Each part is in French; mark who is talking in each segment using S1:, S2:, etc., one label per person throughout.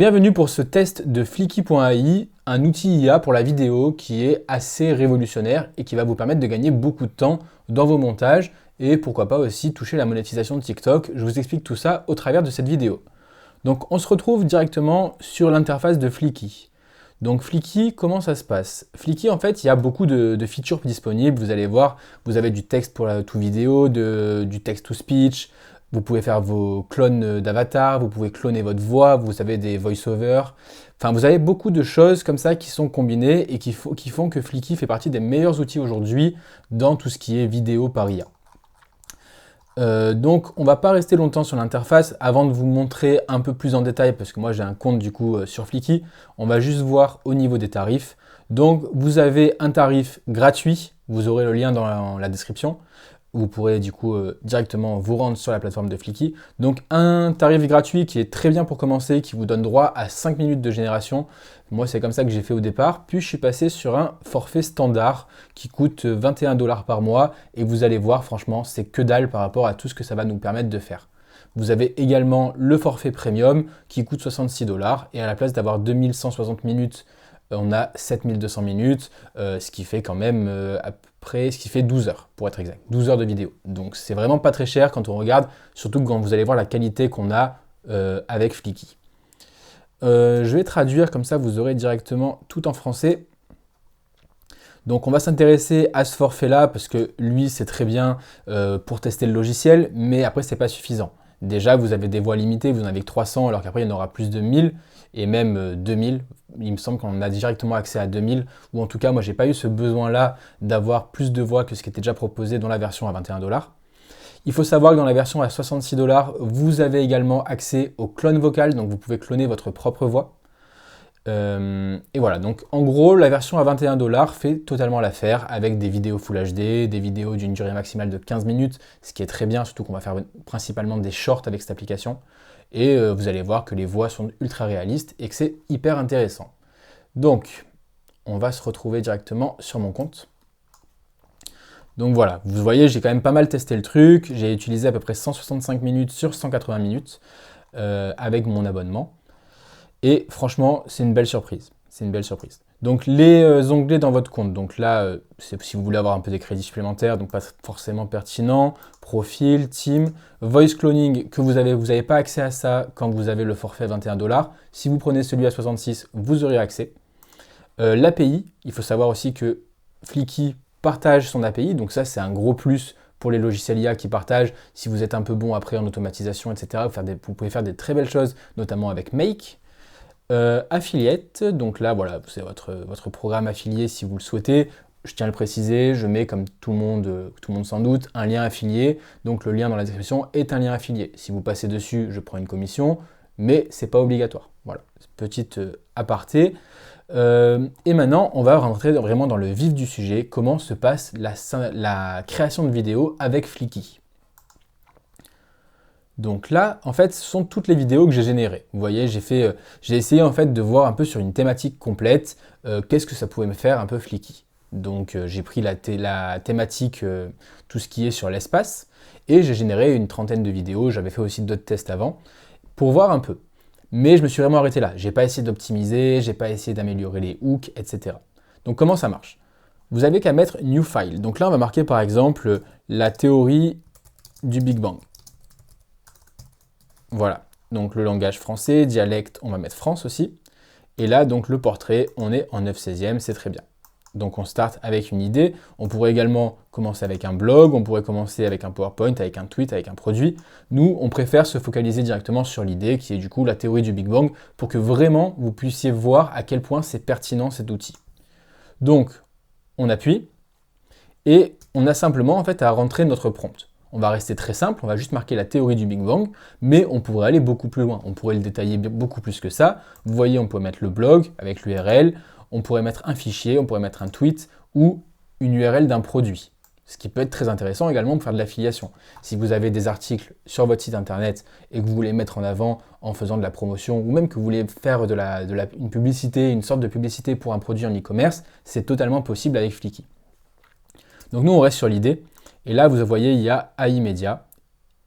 S1: Bienvenue pour ce test de Flicky.ai, un outil IA pour la vidéo qui est assez révolutionnaire et qui va vous permettre de gagner beaucoup de temps dans vos montages et pourquoi pas aussi toucher la monétisation de TikTok. Je vous explique tout ça au travers de cette vidéo. Donc on se retrouve directement sur l'interface de Flicky. Donc Flicky, comment ça se passe? Flicky, en fait, il y a beaucoup de features disponibles. Vous allez voir, vous avez du texte pour la tout vidéo, du text-to-speech. Vous pouvez faire vos clones d'avatar, vous pouvez cloner votre voix, vous avez des voice-over. Enfin, vous avez beaucoup de choses comme ça qui sont combinées et qui font que Flicky fait partie des meilleurs outils aujourd'hui dans tout ce qui est vidéo par IA. Donc, on va pas rester longtemps sur l'interface avant de vous montrer un peu plus en détail, parce que moi j'ai un compte du coup sur Flicky. On va juste voir au niveau des tarifs. Donc, vous avez un tarif gratuit, vous aurez le lien dans la description. Vous pourrez du coup directement vous rendre sur la plateforme de Flicky. Donc un tarif gratuit qui est très bien pour commencer, qui vous donne droit à 5 minutes de génération. Moi c'est comme ça que j'ai fait au départ. Puis je suis passé sur un forfait standard qui coûte 21 $ par mois. Et vous allez voir, franchement, c'est que dalle par rapport à tout ce que ça va nous permettre de faire. Vous avez également le forfait premium qui coûte 66 $. Et à la place d'avoir 2160 minutes, on a 7200 minutes, ce qui fait quand même ce qui fait 12 heures pour être exact, 12 heures de vidéo. Donc c'est vraiment pas très cher quand on regarde, surtout quand vous allez voir la qualité qu'on a avec Flicky. Je vais traduire, comme ça vous aurez directement tout en français. Donc on va s'intéresser à ce forfait-là parce que lui c'est très bien pour tester le logiciel, mais après c'est pas suffisant. Déjà vous avez des voix limitées, vous n'en avez que 300 alors qu'après il y en aura plus de 1000 et même 2000. Il me semble qu'on a directement accès à 2000, ou en tout cas moi j'ai pas eu ce besoin-là d'avoir plus de voix que ce qui était déjà proposé dans la version à 21 $. Il faut savoir que dans la version à 66 $, vous avez également accès au clone vocal, donc vous pouvez cloner votre propre voix. Et voilà, donc en gros, la version à 21 $ fait totalement l'affaire avec des vidéos Full HD, des vidéos d'une durée maximale de 15 minutes, ce qui est très bien, surtout qu'on va faire principalement des shorts avec cette application. Et vous allez voir que les voix sont ultra réalistes et que c'est hyper intéressant. Donc, on va se retrouver directement sur mon compte. Donc voilà, vous voyez, j'ai quand même pas mal testé le truc. J'ai utilisé à peu près 165 minutes sur 180 minutes avec mon abonnement. Et franchement, c'est une belle surprise. C'est une belle surprise. Donc les onglets dans votre compte, donc là, c'est si vous voulez avoir un peu des crédits supplémentaires, donc pas forcément pertinent, profil, team, voice cloning, que vous avez pas accès à ça quand vous avez le forfait 21 $. Si vous prenez celui à 66, vous aurez accès. L'API, il faut savoir aussi que Flicky partage son API, donc ça c'est un gros plus pour les logiciels IA qui partagent. Si vous êtes un peu bon après en automatisation, etc., vous pouvez faire des très belles choses, notamment avec Make. Affiliate, donc là voilà, c'est votre programme affilié si vous le souhaitez. Je tiens à le préciser, je mets comme tout le monde sans doute, un lien affilié. Donc le lien dans la description est un lien affilié. Si vous passez dessus, je prends une commission, mais c'est pas obligatoire. Voilà, petite aparté. Et maintenant, on va rentrer vraiment dans le vif du sujet, comment se passe la création de vidéos avec Flicky. Donc là, en fait, ce sont toutes les vidéos que j'ai générées. Vous voyez, j'ai essayé en fait de voir un peu sur une thématique complète, qu'est-ce que ça pouvait me faire un peu Flicky. Donc j'ai pris la thématique, tout ce qui est sur l'espace, et j'ai généré une trentaine de vidéos. J'avais fait aussi d'autres tests avant, pour voir un peu. Mais je me suis vraiment arrêté là. J'ai pas essayé d'optimiser, j'ai pas essayé d'améliorer les hooks, etc. Donc comment ça marche? Vous avez qu'à mettre New File. Donc là, on va marquer par exemple la théorie du Big Bang. Voilà, donc le langage français, dialecte, on va mettre France aussi. Et là, donc le portrait, on est en 9/16e, c'est très bien. Donc on start avec une idée. On pourrait également commencer avec un blog, on pourrait commencer avec un PowerPoint, avec un tweet, avec un produit. Nous, on préfère se focaliser directement sur l'idée qui est du coup la théorie du Big Bang pour que vraiment vous puissiez voir à quel point c'est pertinent cet outil. Donc, on appuie et on a simplement en fait à rentrer notre prompt. On va rester très simple, on va juste marquer la théorie du Big Bang, mais on pourrait aller beaucoup plus loin, on pourrait le détailler beaucoup plus que ça. Vous voyez, on pourrait mettre le blog avec l'URL, on pourrait mettre un fichier, on pourrait mettre un tweet ou une URL d'un produit. Ce qui peut être très intéressant également pour faire de l'affiliation. Si vous avez des articles sur votre site internet et que vous voulez mettre en avant en faisant de la promotion, ou même que vous voulez faire une publicité, une sorte de publicité pour un produit en e-commerce, c'est totalement possible avec Flicky. Donc nous, on reste sur l'idée. Et là, vous voyez, il y a AI Media.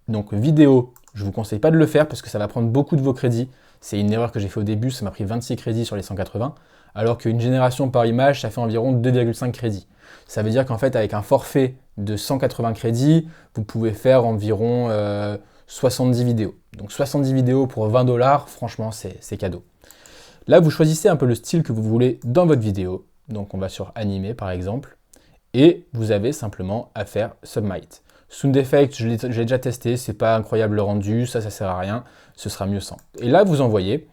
S1: Donc vidéo, je ne vous conseille pas de le faire parce que ça va prendre beaucoup de vos crédits. C'est une erreur que j'ai fait au début, ça m'a pris 26 crédits sur les 180, alors qu'une génération par image, ça fait environ 2,5 crédits. Ça veut dire qu'en fait, avec un forfait de 180 crédits, vous pouvez faire environ 70 vidéos. Donc 70 vidéos pour 20 $, franchement, c'est cadeau. Là, vous choisissez un peu le style que vous voulez dans votre vidéo. Donc on va sur animer par exemple. Et vous avez simplement à faire Submit. Sound Effect, je l'ai déjà testé, c'est pas incroyable le rendu, ça sert à rien, ce sera mieux sans. Et là, vous envoyez,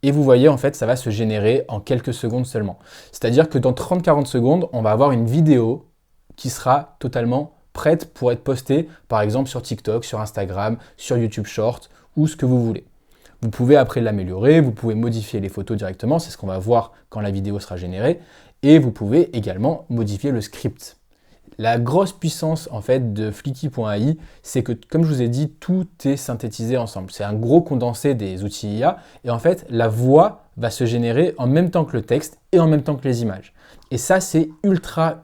S1: et vous voyez, en fait, ça va se générer en quelques secondes seulement. C'est-à-dire que dans 30-40 secondes, on va avoir une vidéo qui sera totalement prête pour être postée, par exemple sur TikTok, sur Instagram, sur YouTube Short, ou ce que vous voulez. Vous pouvez après l'améliorer, vous pouvez modifier les photos directement, c'est ce qu'on va voir quand la vidéo sera générée, et vous pouvez également modifier le script. La grosse puissance en fait de Flicky.ai, c'est que comme je vous ai dit, tout est synthétisé ensemble. C'est un gros condensé des outils IA et en fait la voix va se générer en même temps que le texte et en même temps que les images. Et ça c'est ultra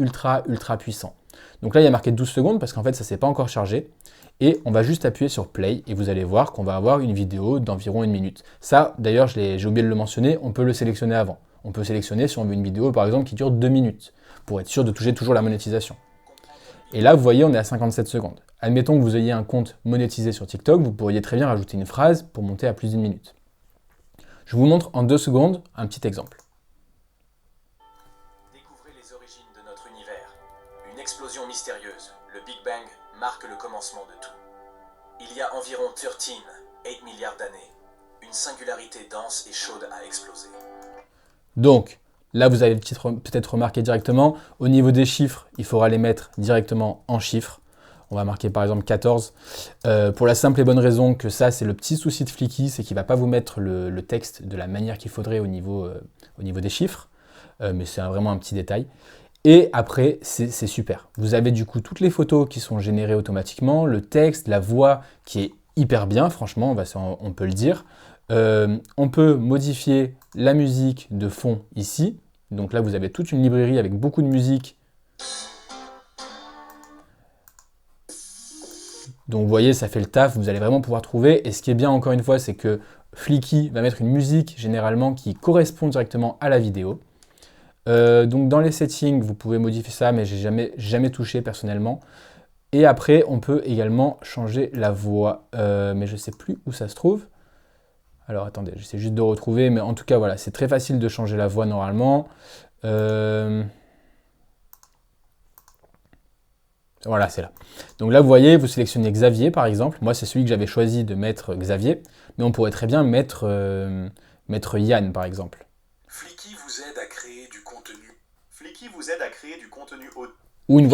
S1: puissant. Donc là il y a marqué 12 secondes parce qu'en fait ça s'est pas encore chargé. Et on va juste appuyer sur play et vous allez voir qu'on va avoir une vidéo d'environ 1 minute. Ça d'ailleurs j'ai oublié de le mentionner, on peut le sélectionner avant. On peut sélectionner si on veut une vidéo par exemple qui dure 2 minutes pour être sûr de toucher toujours la monétisation. Et là, vous voyez, on est à 57 secondes. Admettons que vous ayez un compte monétisé sur TikTok, vous pourriez très bien rajouter une phrase pour monter à plus d'1 minute. Je vous montre en 2 secondes un petit exemple.
S2: Découvrez les origines de notre univers. Une explosion mystérieuse, le Big Bang, marque le commencement de tout. Il y a environ 8 milliards d'années, une singularité dense et chaude a explosé.
S1: Donc, là, vous avez peut-être remarqué directement, au niveau des chiffres, il faudra les mettre directement en chiffres. On va marquer par exemple 14. Pour la simple et bonne raison que ça, c'est le petit souci de Flicky, c'est qu'il ne va pas vous mettre le texte de la manière qu'il faudrait au niveau des chiffres. Mais c'est vraiment un petit détail. Et après, c'est super. Vous avez du coup toutes les photos qui sont générées automatiquement, le texte, la voix qui est hyper bien, franchement, on peut le dire. On peut modifier la musique de fond ici. Donc là, vous avez toute une librairie avec beaucoup de musique. Donc vous voyez, ça fait le taf, vous allez vraiment pouvoir trouver. Et ce qui est bien encore une fois, c'est que Flicky va mettre une musique généralement qui correspond directement à la vidéo. Donc dans les settings, vous pouvez modifier ça, mais j'ai jamais touché personnellement. Et après, on peut également changer la voix, mais je ne sais plus où ça se trouve. Alors attendez, j'essaie juste de retrouver, mais en tout cas voilà, c'est très facile de changer la voix normalement. Voilà, c'est là. Donc là, vous voyez, vous sélectionnez Xavier par exemple. Moi, c'est celui que j'avais choisi de mettre Xavier, mais on pourrait très bien mettre Yann par exemple.
S2: Flicky vous aide à créer du contenu. Flicky vous aide à créer du contenu haut.
S1: Ou une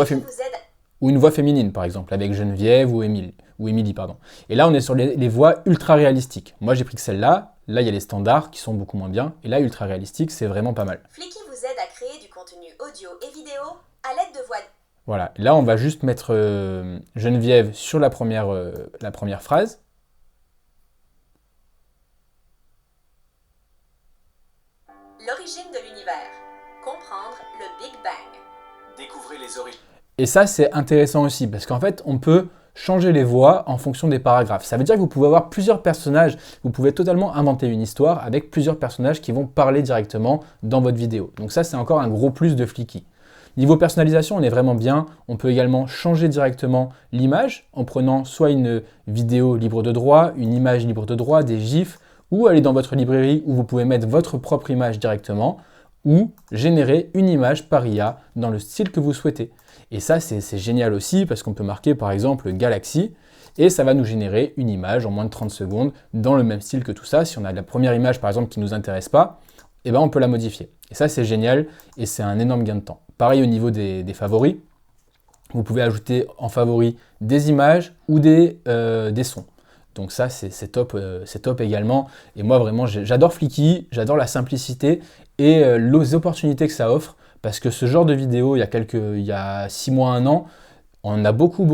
S1: voix féminine par exemple, avec Geneviève ou Émilie, pardon. Et là, on est sur les voix ultra réalistiques. Moi, j'ai pris que celle-là. Là, il y a les standards qui sont beaucoup moins bien. Et là, ultra réalistique, c'est vraiment pas mal.
S3: Flicky vous aide à créer du contenu audio et vidéo à l'aide de voix.
S1: Voilà. Là, on va juste mettre Geneviève sur la première phrase.
S3: L'origine de l'univers. Comprendre le Big Bang.
S2: Découvrez les origines.
S1: Et ça, c'est intéressant aussi, parce qu'en fait, on peut changer les voix en fonction des paragraphes. Ça veut dire que vous pouvez avoir plusieurs personnages, vous pouvez totalement inventer une histoire avec plusieurs personnages qui vont parler directement dans votre vidéo. Donc ça, c'est encore un gros plus de Flicky. Niveau personnalisation, on est vraiment bien. On peut également changer directement l'image en prenant soit une vidéo libre de droit, une image libre de droit, des gifs, ou aller dans votre librairie où vous pouvez mettre votre propre image directement, ou générer une image par IA dans le style que vous souhaitez. Et ça, c'est génial aussi parce qu'on peut marquer par exemple Galaxy et ça va nous générer une image en moins de 30 secondes dans le même style que tout ça. Si on a la première image par exemple qui ne nous intéresse pas, eh ben, on peut la modifier. Et ça, c'est génial et c'est un énorme gain de temps. Pareil au niveau des favoris, vous pouvez ajouter en favoris des images ou des sons. Donc ça, c'est top également. Et moi, vraiment, j'adore Flicky, j'adore la simplicité et les opportunités que ça offre. Parce que ce genre de vidéo, il y a 6 mois, 1 an, on en a beaucoup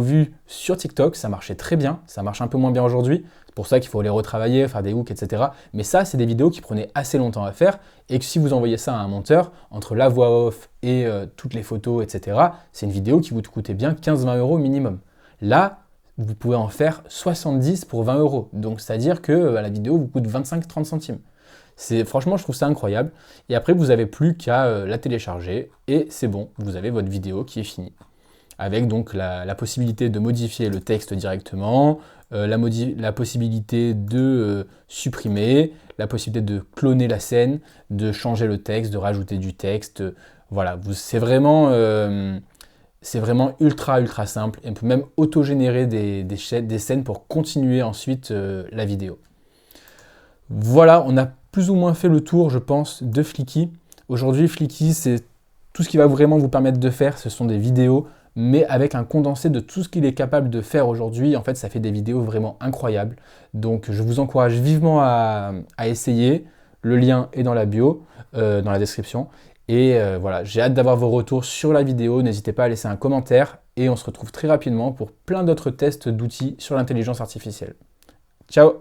S1: vu sur TikTok. Ça marchait très bien. Ça marche un peu moins bien aujourd'hui. C'est pour ça qu'il faut les retravailler, faire des hooks, etc. Mais ça, c'est des vidéos qui prenaient assez longtemps à faire. Et que si vous envoyez ça à un monteur, entre la voix off et toutes les photos, etc., c'est une vidéo qui vous coûtait bien 15-20 € minimum. Là, vous pouvez en faire 70 pour 20 euros. Donc c'est-à-dire que la vidéo vous coûte 25-30 centimes. Franchement, je trouve ça incroyable. Et après, vous n'avez plus qu'à la télécharger et c'est bon, vous avez votre vidéo qui est finie. Avec donc la possibilité de modifier le texte directement, la possibilité de supprimer, la possibilité de cloner la scène, de changer le texte, de rajouter du texte. Voilà, c'est vraiment ultra simple. Et on peut même auto-générer des scènes pour continuer ensuite la vidéo. Voilà, on a plus ou moins fait le tour, je pense, de Flicky. Aujourd'hui, Flicky, c'est tout ce qui va vraiment vous permettre de faire, ce sont des vidéos, mais avec un condensé de tout ce qu'il est capable de faire aujourd'hui. En fait, ça fait des vidéos vraiment incroyables. Donc, je vous encourage vivement à essayer. Le lien est dans la bio, dans la description. Et voilà, j'ai hâte d'avoir vos retours sur la vidéo. N'hésitez pas à laisser un commentaire. Et on se retrouve très rapidement pour plein d'autres tests d'outils sur l'intelligence artificielle. Ciao!